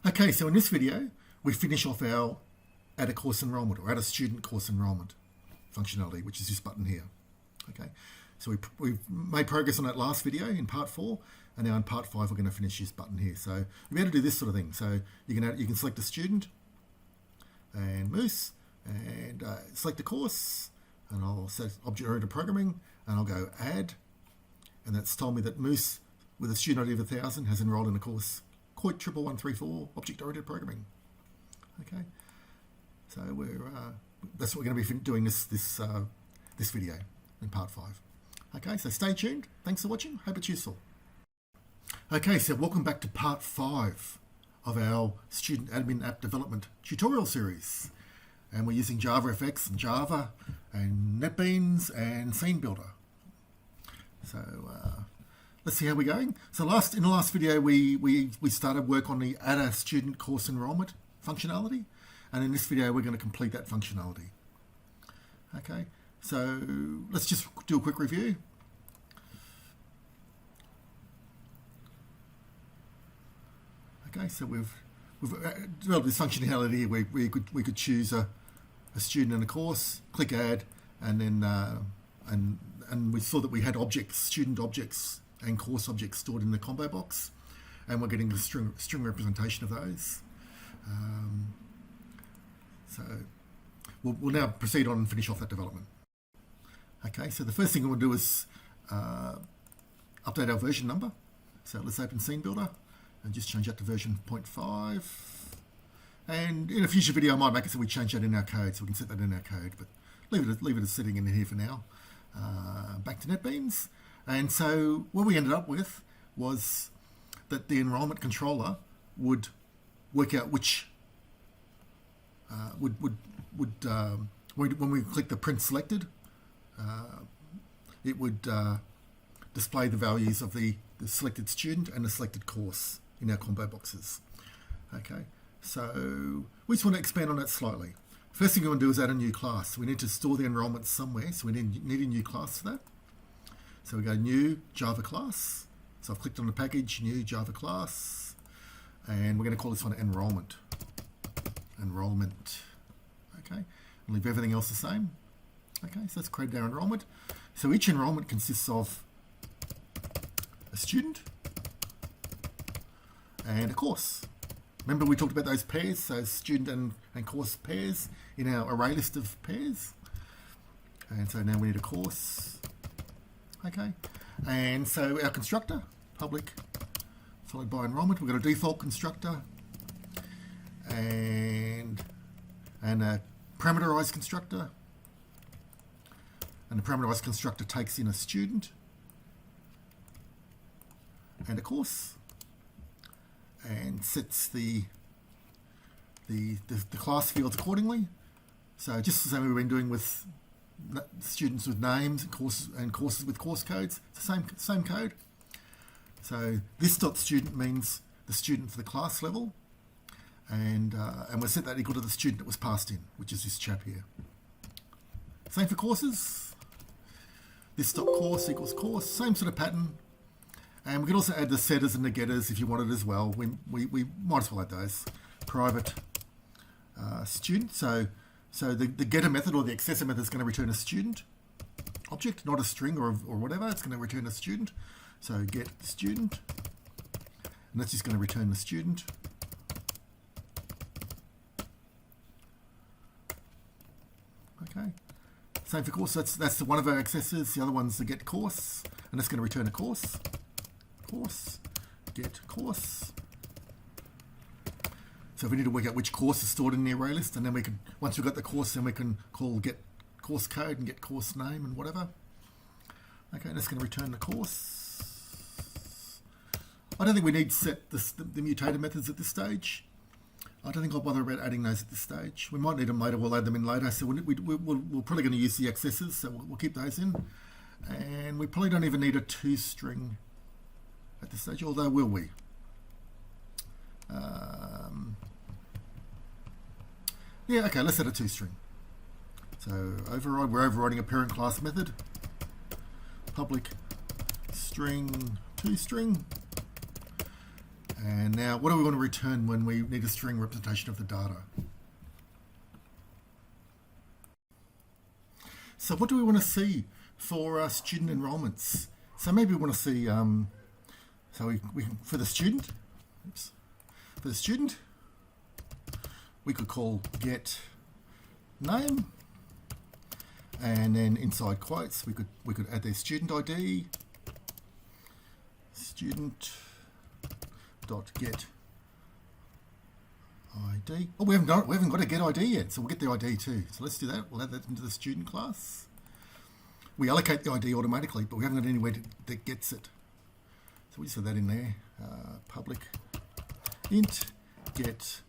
Okay, so in this video, we finish off our add a course enrolment or add a student course enrolment functionality, which is this button here. Okay, so we've made progress on that last video in part 4, and now in part 5 we're going to finish this button here. So we're going to do this sort of thing. So you can select a student and Moose and select a course, and I'll set object-oriented programming, and I'll go add, and that's told me that Moose with a student ID of 1,000 has enrolled in a course called 11134 object-oriented programming. Okay, so that's what we're going to be doing this video in part 5. Okay, so stay tuned. Thanks for watching. Hope it's useful. Okay, so welcome back to part 5 of our student admin app development tutorial series, and we're using JavaFX and Java and NetBeans and SceneBuilder. So let's see how we're going. So in the last video we started work on the add a student course enrolment functionality, and in this video we're going to complete that functionality. Okay, so let's just do a quick review. Okay, so we've developed this functionality where we could choose a student in a course, click add, and then and we saw that we had objects, student objects and course objects stored in the combo box, and we're getting a string representation of those. So we'll now proceed on and finish off that development. Okay, so the first thing we'll do is update our version number. So let's open SceneBuilder and just change that to version 0.5. And in a future video I might make it so we change that in our code, so we can set that in our code, but leave it as sitting in here for now. Back to NetBeans. And so what we ended up with was that the enrollment controller would work out which when we click the print selected, it would display the values of the selected student and the selected course in our combo boxes. Okay, so we just want to expand on that slightly. First thing we want to do is add a new class. We need to store the enrollment somewhere, so we need a new class for that. So we go new Java class. So I've clicked on the package, new Java class, and we're going to call this one enrolment. Okay, and leave everything else the same. Okay, so let's create our enrolment. So each enrolment consists of a student and a course. Remember we talked about those pairs, so student and course pairs in our array list of pairs. And so now we need a course. Okay, and so our constructor, public followed by enrolment. We've got a default constructor and a parameterized constructor. And the parameterized constructor takes in a student and a course and sets the class fields accordingly. So just the same we've been doing with students with names and courses with course codes, it's the same code. So this .student means the student for the class level, and we'll set that equal to the student that was passed in, which is this chap here. Same for courses. This .course equals course, same sort of pattern. And we can also add the setters and the getters if you wanted as well. We might as well add those. Private student. So the getter method or the accessor method is going to return a student object, not a string or whatever. It's going to return a student. So get student, and that's just going to return the student. Okay. Same for course. That's one of our accessors. The other one's the get course, and that's going to return a course. Course, get course. So if we need to work out which course is stored in the array list, and then we can, once we've got the course, then we can call get course code and get course name and whatever. Okay, that's going to return the course. I don't think we need to set the mutator methods at this stage. I don't think I'll bother about adding those at this stage. We might need them later. We'll add them in later. So we're probably going to use the accessors, so we'll keep those in. And we probably don't even need a toString at this stage, although will we? Yeah, okay, let's add a toString. So override, we're overriding a parent class method. Public string toString. And now, what do we want to return when we need a string representation of the data? So what do we want to see for student enrollments? So maybe we want to see, for the student, we could call get name, and then inside quotes we could add their student ID, student dot get ID. Oh, we haven't got a get ID yet, so we'll get the ID too. So let's do that. We'll add that into the student class. We allocate the ID automatically, but we haven't got anywhere that gets it. So we just add that in there. Public int get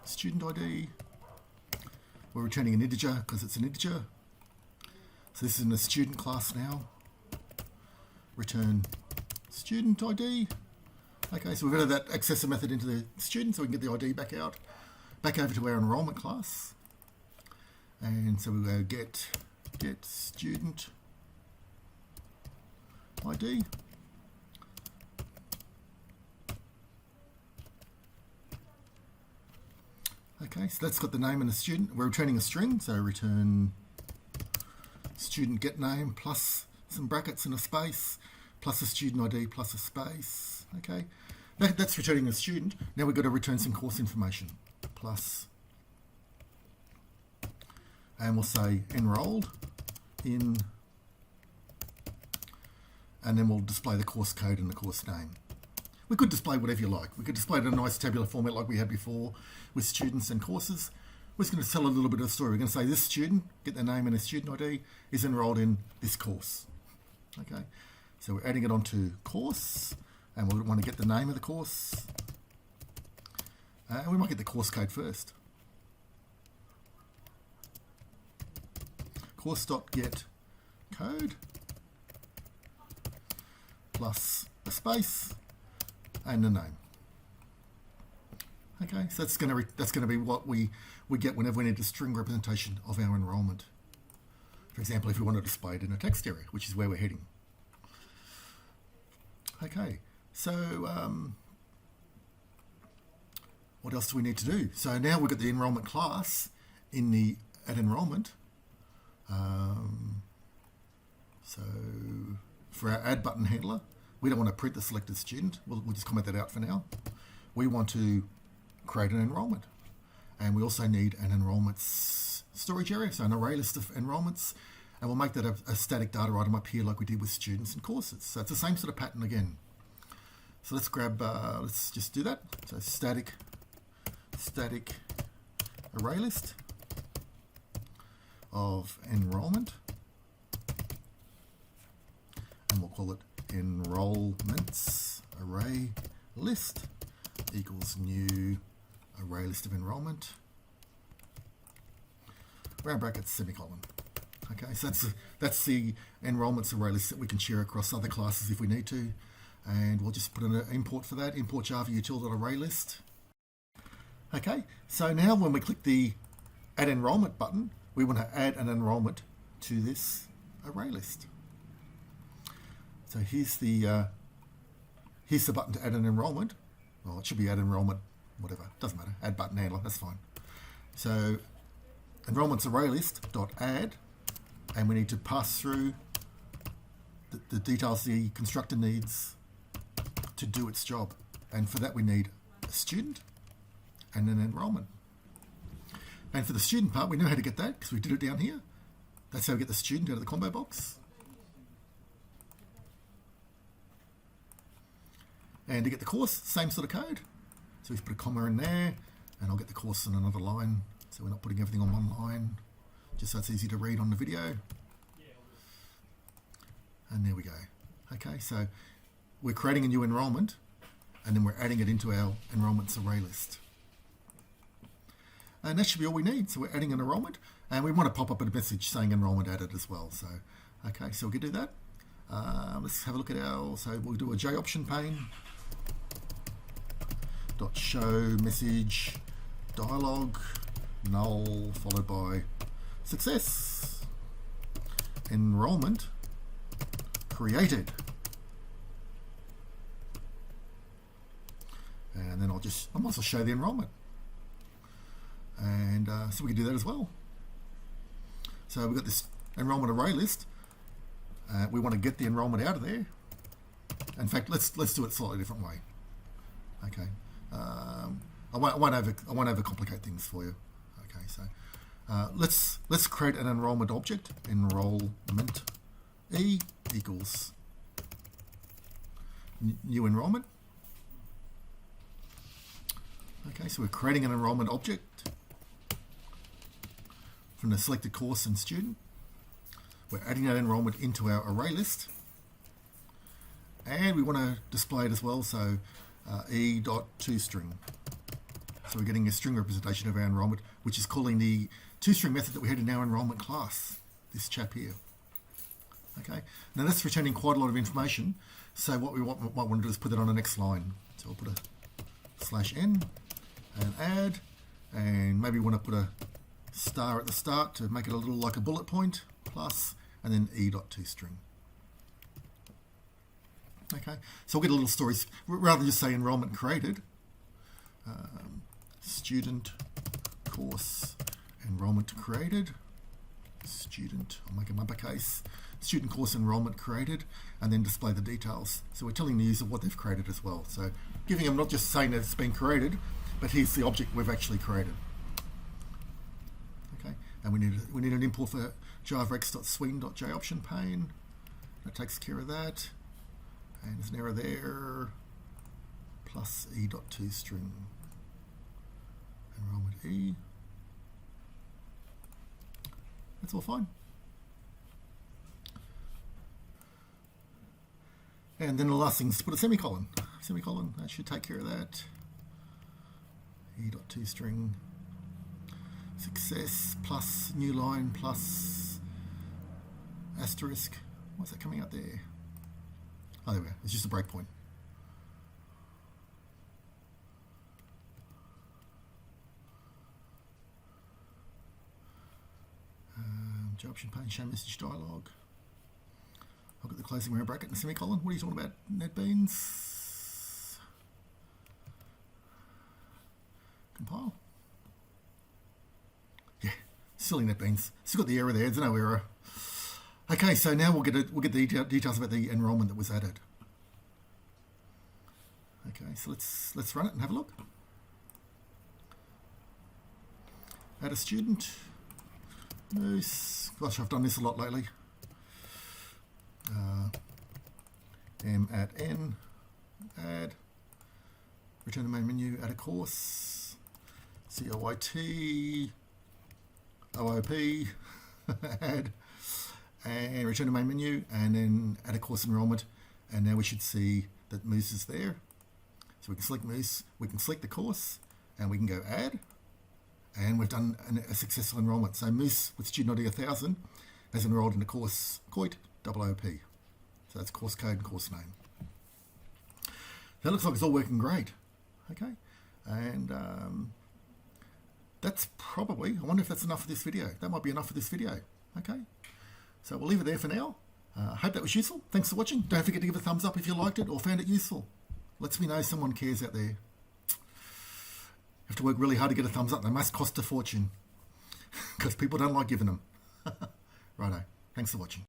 student ID. We're returning an integer because it's an integer. So this is in the student class now. Return student ID. Okay, so we've added that accessor method into the student so we can get the ID back over to our enrollment class. And so we go get student ID. Okay, so that's got the name and the student. We're returning a string, so return student get name plus some brackets and a space plus a student ID plus a space. Okay, that's returning a student. Now we've got to return some course information plus, and we'll say enrolled in, and then we'll display the course code and the course name. We could display whatever you like. We could display it in a nice tabular format like we had before with students and courses. We're just going to tell a little bit of the story. We're going to say this student, get their name and their student ID, is enrolled in this course. Okay, so we're adding it onto course, and we want to get the name of the course. And we might get the course code first. Course.get code plus a space and the name. Okay, so that's going to be what we get whenever we need a string representation of our enrollment. For example, if we want to display it in a text area, which is where we're heading. Okay, so what else do we need to do? So now we've got the enrollment class in the at enrollment. So for our add button handler, we don't want to print the selected student. We'll just comment that out for now. We want to create an enrollment, and we also need an enrollments storage area, so an array list of enrollments, and we'll make that a static data item up here like we did with students and courses. So it's the same sort of pattern again. So let's grab, let's just do that. So static array list of enrollment, and we'll call it enrollments array list equals new array list of enrollment, round brackets, semicolon. Okay, so that's the enrollments array list that we can share across other classes if we need to, and we'll just put in an import for that, import Java util.array list. Okay, so now when we click the add enrollment button, we want to add an enrollment to this array list. So here's the button to add an enrollment. Well, it should be add enrollment, whatever, doesn't matter. Add button handler, that's fine. So enrollments array list dot add, and we need to pass through the details the constructor needs to do its job. And for that we need a student and an enrollment. And for the student part, we know how to get that because we did it down here. That's how we get the student out of the combo box. And to get the course, same sort of code. So we put a comma in there, and I'll get the course on another line. So we're not putting everything on one line, just so it's easy to read on the video. And there we go. Okay, so we're creating a new enrollment, and then we're adding it into our enrollments array list. And that should be all we need. So we're adding an enrollment, and we want to pop up a message saying enrollment added as well. So, okay, so we can do that. Let's have a look at so we'll do a J option pane. Dot show message dialog null followed by success enrollment created. then I might as well show the enrolment. And so we can do that as well. So we've got this enrolment array list. We want to get the enrolment out of there. In fact, let's do it a slightly different way. Okay. I won't overcomplicate things for you. Okay, so let's create an enrolment object. Enrolment e equals new enrolment. Okay, so we're creating an enrolment object from the selected course and student. We're adding that enrolment into our array list, and we want to display it as well. So e.toString. So we're getting a string representation of our enrolment, which is calling the toString method that we had in our enrolment class. This chap here. Okay. Now that's returning quite a lot of information. So what we might want to do is put it on the next line. So we'll put a /n and add, and maybe we want to put a star at the start to make it a little like a bullet point, plus, and then e.toString. Okay, so we'll get a little story, rather than just say enrolment created, student course enrolment created, student, I'll make them uppercase, student course enrolment created, and then display the details. So we're telling the user what they've created as well. So giving them not just saying that it's been created, but here's the object we've actually created. Okay, and we need an import for JavaFX.swing.jOptionPane. That takes care of that. And there's an error there. Plus e.toString. Enrolment e. That's all fine. And then the last thing is to put a semicolon. Semicolon, that should take care of that. e.toString. Success plus new line plus asterisk. What's that coming out there? Oh, there we go. It's just a breakpoint. JOptionPane, show message dialog. I've got the closing round bracket and a semicolon. What are you talking about, NetBeans? Compile. Yeah, silly NetBeans. Still got the error there. There's no error. Okay, so now we'll get the details about the enrolment that was added. Okay, so let's run it and have a look. Add a student. Moose. Gosh, I've done this a lot lately. M at n. Add. Return to main menu. Add a course. COYT. OOP. Add. And return to main menu, and then add a course enrolment, and now we should see that Moose is there. So we can select Moose, we can select the course, and we can go add, and we've done a successful enrolment. So Moose with student ID 1000 has enrolled in the course COIT OOP. So that's course code and course name. That looks like it's all working great. Okay, and that's probably, I wonder if that's enough for this video. That might be enough for this video. Okay. So we'll leave it there for now. Hope that was useful. Thanks for watching. Don't forget to give a thumbs up if you liked it or found it useful. Lets me know someone cares out there. You have to work really hard to get a thumbs up. They must cost a fortune because people don't like giving them. Righto. Thanks for watching.